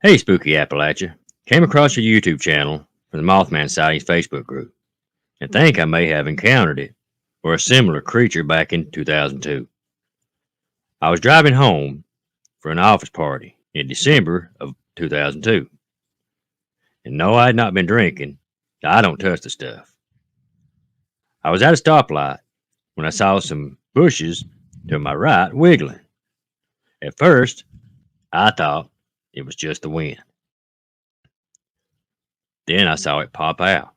Hey, Spooky Appalachia. Came across your YouTube channel from the Mothman Sightings Facebook group and think I may have encountered it or a similar creature back in 2002. I was driving home for an office party in December of 2002. And no, I had not been drinking. I don't touch the stuff. I was at a stoplight when I saw some bushes to my right wiggling. At first, I thought it was just the wind. Then I saw it pop out.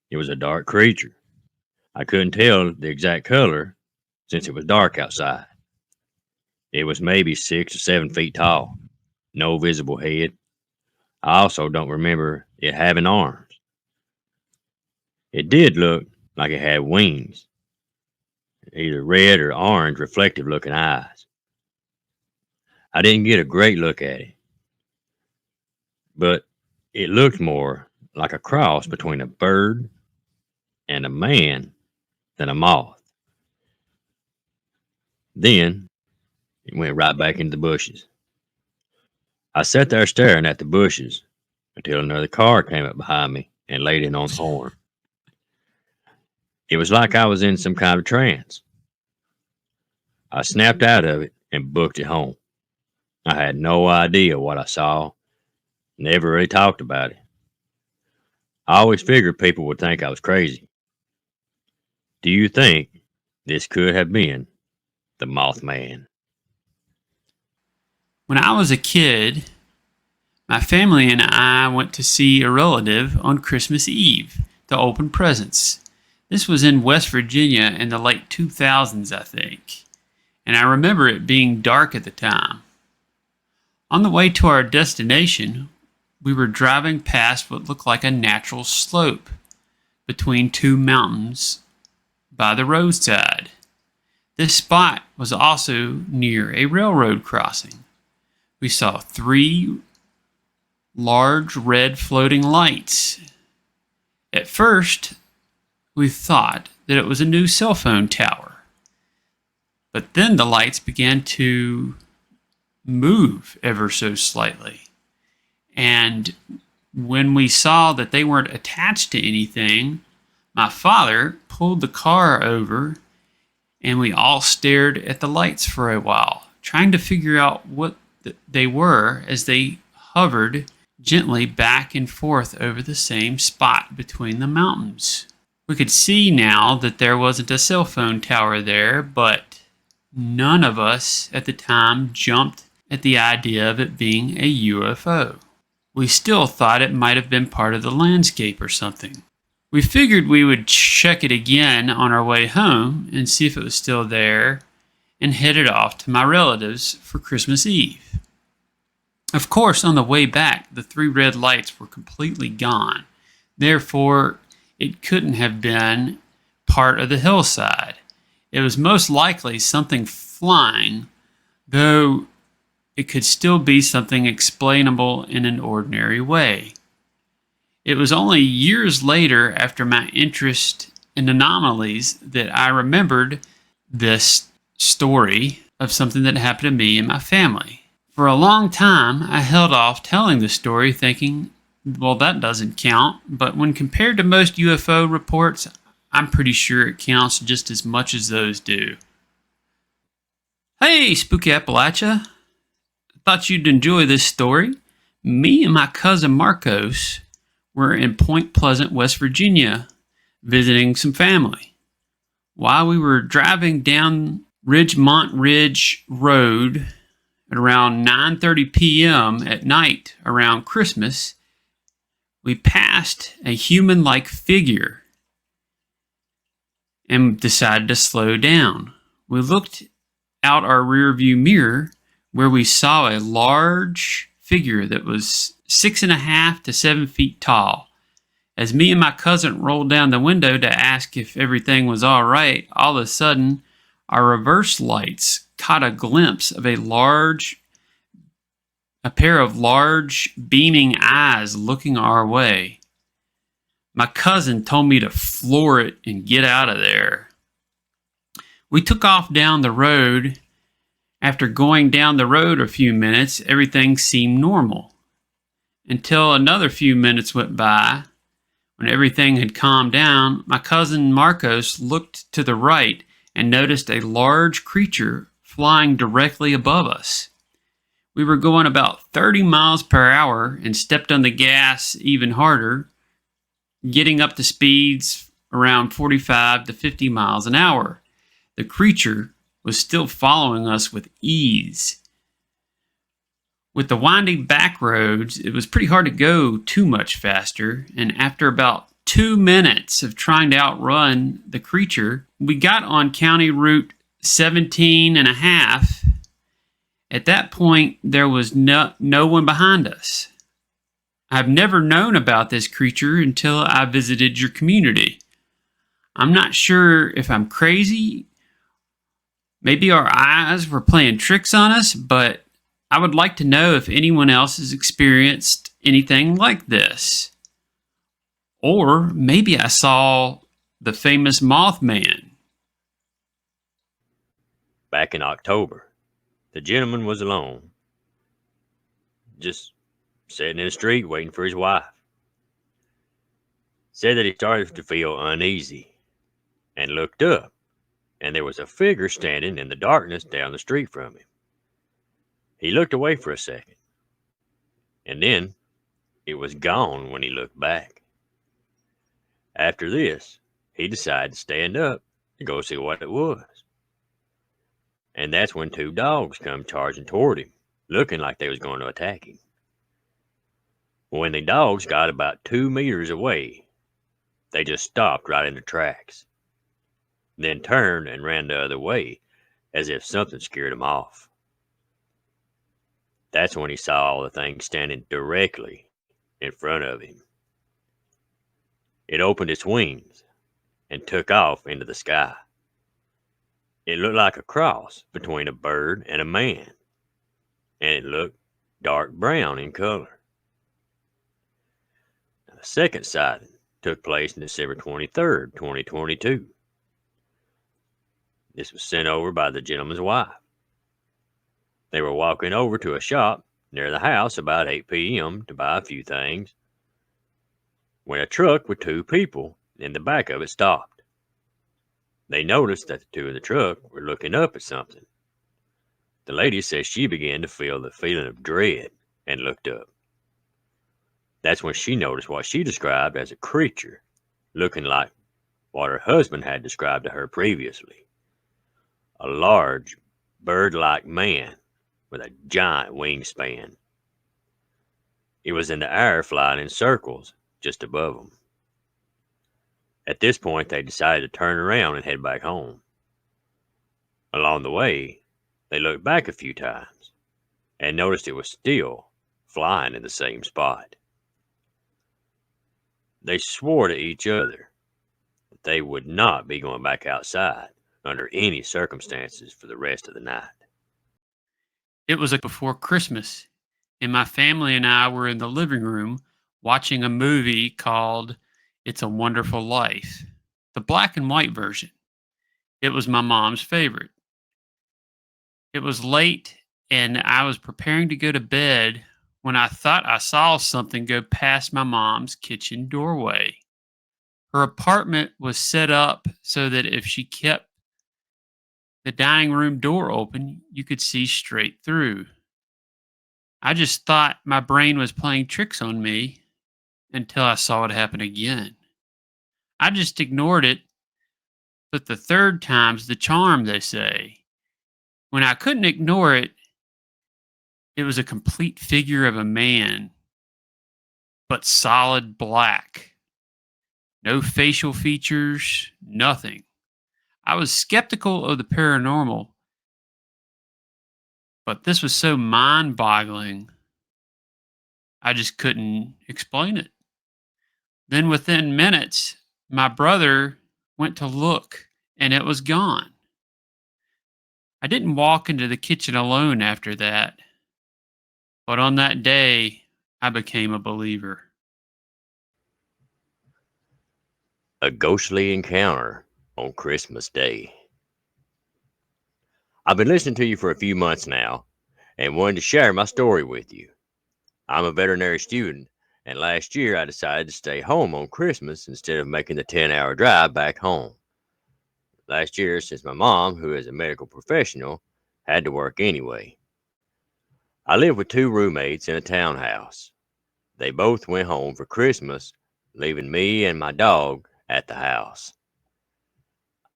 It was a dark creature. I couldn't tell the exact color since it was dark outside. It was maybe 6 or 7 feet tall, no visible head. I also don't remember it having arms. It did look like it had wings, either red or orange reflective looking eyes. I didn't get a great look at it, but it looked more like a cross between a bird and a man than a moth. Then it went right back into the bushes. I sat there staring at the bushes until another car came up behind me and laid in on the horn. It was like I was in some kind of trance. I snapped out of it and booked it home. I had no idea what I saw, never really talked about it. I always figured people would think I was crazy. Do you think this could have been the Mothman? When I was a kid, my family and I went to see a relative on Christmas Eve to open presents. This was in West Virginia in the late 2000s, I think, and I remember it being dark at the time. On the way to our destination, we were driving past what looked like a natural slope between two mountains by the roadside. This spot was also near a railroad crossing. We saw 3 large red floating lights. At first, we thought that it was a new cell phone tower. But then the lights began to move ever so slightly. And when we saw that they weren't attached to anything, my father pulled the car over and we all stared at the lights for a while, trying to figure out what they were as they hovered gently back and forth over the same spot between the mountains. We could see now that there wasn't a cell phone tower there, but none of us at the time jumped at the idea of it being a UFO. We still thought it might have been part of the landscape or something. We figured we would check it again on our way home and see if it was still there, and headed off to my relatives for Christmas Eve. Of course, on the way back, the 3 red lights were completely gone. Therefore, it couldn't have been part of the hillside. It was most likely something flying, though it could still be something explainable in an ordinary way. It was only years later, after my interest in anomalies, that I remembered this story of something that happened to me and my family. For a long time, I held off telling the story thinking, well, that doesn't count, but when compared to most UFO reports, I'm pretty sure it counts just as much as those do. Hey, Spooky Appalachia. I thought you'd enjoy this story. Me and my cousin Marcos were in Point Pleasant, West Virginia, visiting some family. While we were driving down Ridgemont Ridge Road at around 9:30 p.m. at night around Christmas, we passed a human-like figure and decided to slow down. We looked out our rearview mirror where we saw a large figure that was 6.5 to 7 feet tall. As me and my cousin rolled down the window to ask if everything was all right, all of a sudden, our reverse lights caught a glimpse of a pair of large beaming eyes looking our way. My cousin told me to floor it and get out of there. We took off down the road. After going down the road a few minutes, everything seemed normal. until another few minutes went by. When everything had calmed down, my cousin Marcos looked to the right and noticed a large creature flying directly above us. We were going about 30 miles per hour and stepped on the gas even harder, getting up to speeds around 45 to 50 miles an hour. The creature was still following us with ease. With the winding back roads, it was pretty hard to go too much faster, and after about 2 minutes of trying to outrun the creature, we got on County Route 17 and a half. At that point, there was no one behind us. I've never known about this creature until I visited your community. I'm not sure if I'm crazy. Maybe our eyes were playing tricks on us, but I would like to know if anyone else has experienced anything like this. Or maybe I saw the famous Mothman. Back in October, the gentleman was alone, just sitting in the street waiting for his wife. Said that he started to feel uneasy and looked up, and there was a figure standing in the darkness down the street from him. He looked away for a second, and then it was gone when he looked back. After this, he decided to stand up and go see what it was. And that's when two dogs come charging toward him, looking like they was going to attack him. When the dogs got about 2 meters away, they just stopped right in their tracks, then turned and ran the other way as if something scared them off. That's when he saw the thing standing directly in front of him. It opened its wings and took off into the sky. It looked like a cross between a bird and a man, and it looked dark brown in color. The second sighting took place on December 23rd, 2022. This was sent over by the gentleman's wife. They were walking over to a shop near the house about 8 p.m. to buy a few things when a truck with 2 people in the back of it stopped. They noticed that the 2 in the truck were looking up at something. The lady says she began to feel the feeling of dread and looked up. That's when she noticed what she described as a creature looking like what her husband had described to her previously. A large, bird-like man with a giant wingspan. It was in the air flying in circles just above them. At this point, they decided to turn around and head back home. Along the way, they looked back a few times and noticed it was still flying in the same spot. They swore to each other that they would not be going back outside under any circumstances for the rest of the night. It was before Christmas, and my family and I were in the living room watching a movie called It's a Wonderful Life, the black and white version. It was my mom's favorite. It was late, and I was preparing to go to bed when I thought I saw something go past my mom's kitchen doorway. Her apartment was set up so that if she kept the dining room door open, you could see straight through. I just thought my brain was playing tricks on me until I saw it happen again. I just ignored it, but the third time's the charm, they say. When I couldn't ignore it, it was a complete figure of a man, but solid black. No facial features, nothing. I was skeptical of the paranormal, but this was so mind-boggling, I just couldn't explain it. Then within minutes, my brother went to look, and it was gone. I didn't walk into the kitchen alone after that, but on that day, I became a believer. A ghostly encounter on Christmas Day. I've been listening to you for a few months now and wanted to share my story with you. I'm a veterinary student, and last year I decided to stay home on Christmas instead of making the 10-hour drive back home. Last year, since my mom, who is a medical professional, had to work anyway. I lived with two roommates in a townhouse. They both went home for Christmas, leaving me and my dog at the house.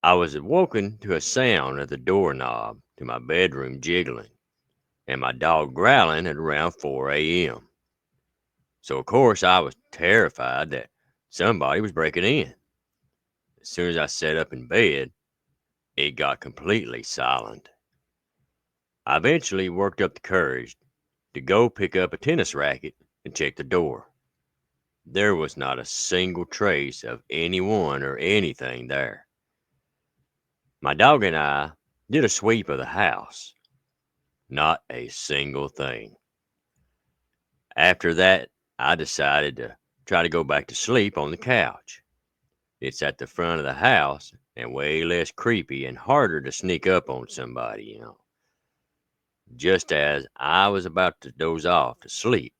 I was awoken to a sound at the doorknob to my bedroom jiggling, and my dog growling at around 4 a.m. So, of course, I was terrified that somebody was breaking in. As soon as I sat up in bed, it got completely silent. I eventually worked up the courage to go pick up a tennis racket and check the door. There was not a single trace of anyone or anything there. My dog and I did a sweep of the house. Not a single thing. After that, I decided to try to go back to sleep on the couch. It's at the front of the house and way less creepy and harder to sneak up on somebody. Just as I was about to doze off to sleep,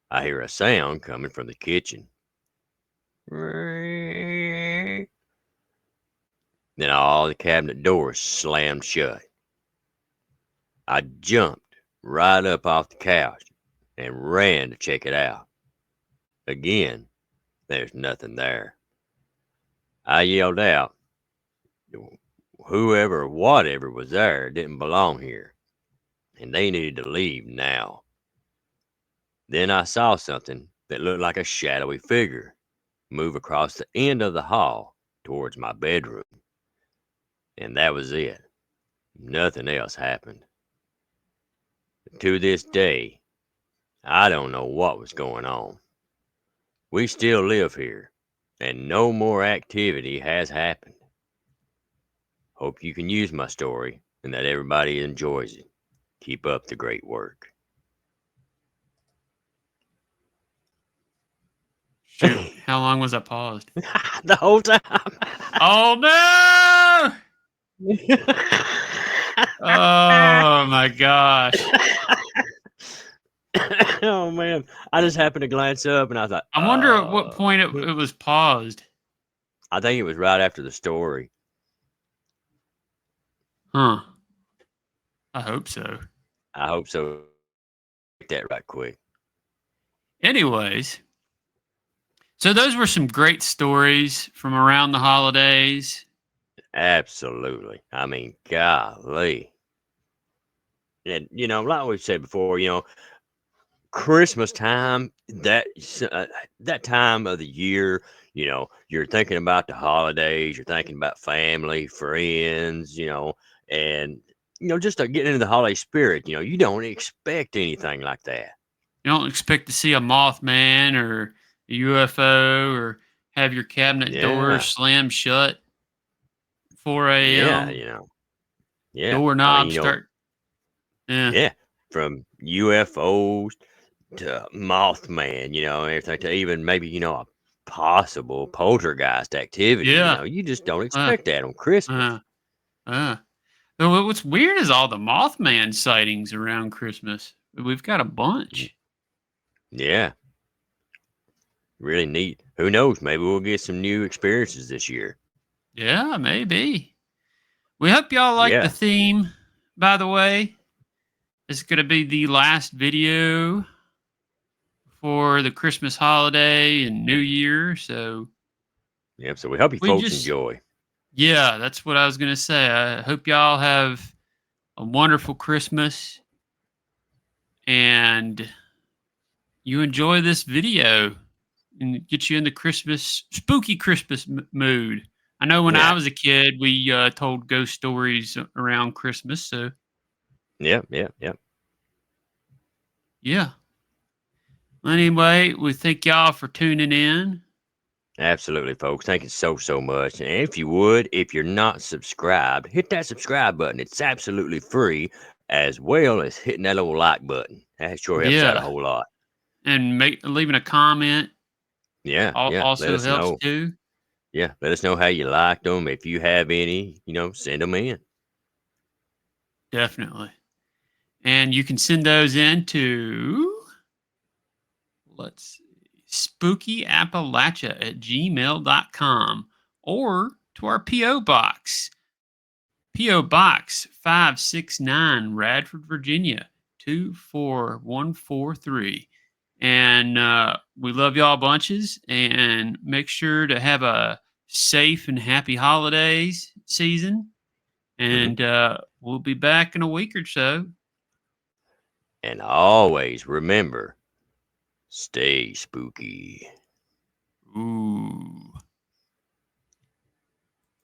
I hear a sound coming from the kitchen. Then all the cabinet doors slammed shut. I jumped right up off the couch and ran to check it out. Again, there's nothing there. I yelled out, whoever or whatever was there didn't belong here, and they needed to leave now. Then I saw something that looked like a shadowy figure move across the end of the hall towards my bedroom. And that was it. Nothing else happened. To this day, I don't know what was going on. We still live here, and no more activity has happened. Hope you can use my story and that everybody enjoys it. Keep up the great work. Shoot, how long was that paused? The whole time. Oh no! Oh my gosh. Oh man, I just happened to glance up and I thought, I wonder at what point it was paused. I think it was right after the story. Huh. I hope so. I hope so. Get that right quick. Anyways, so those were some great stories from around the holidays. Absolutely. I mean, golly. And like we've said before, Christmas time, that time of the year, you're thinking about the holidays, you're thinking about family, friends, and just getting into the holiday spirit. You don't expect anything like that. You don't expect to see a Mothman or a UFO or have your cabinet door Yeah, slammed shut 4 yeah, a.m. yeah. I mean, Doorknobs start. Yeah. yeah, from UFOs to Mothman, and everything to even maybe a possible poltergeist activity. Yeah. You just don't Uh, expect that on Christmas. uh, uh. So what's weird is all the Mothman sightings around Christmas. We've got a bunch. Yeah, really neat. Who knows? Maybe we'll get some new experiences this year. Yeah, maybe. We hope y'all like the Yeah, theme, by the way. This is going to be the last video for the Christmas holiday and New Year. So yeah. So we hope you we folks just, enjoy. yeah, that's what I was going to say. I hope y'all have a wonderful Christmas and you enjoy this video and get you in the spooky Christmas mood. I know when I Yeah, was a kid, we told ghost stories around Christmas. So, yeah, yeah, yeah. yeah. Anyway, we thank y'all for tuning in. Absolutely, folks. Thank you so much. And if you would, if you're not subscribed, hit that subscribe button. It's absolutely free, as well as hitting that little like button. That sure helps out a Yeah. whole lot. And leaving a comment Yeah, yeah. Let also us helps know. too. Yeah, let us know how you liked them. If you have any, send them in. Definitely. And you can send those in to let's see, spookyappalachia@gmail.com, or to our P.O. Box. P.O. Box 569, Radford, Virginia 24143. And we love y'all bunches, and make sure to have a safe and happy holidays season. And we'll be back in a week or so. And always remember, stay spooky. Ooh.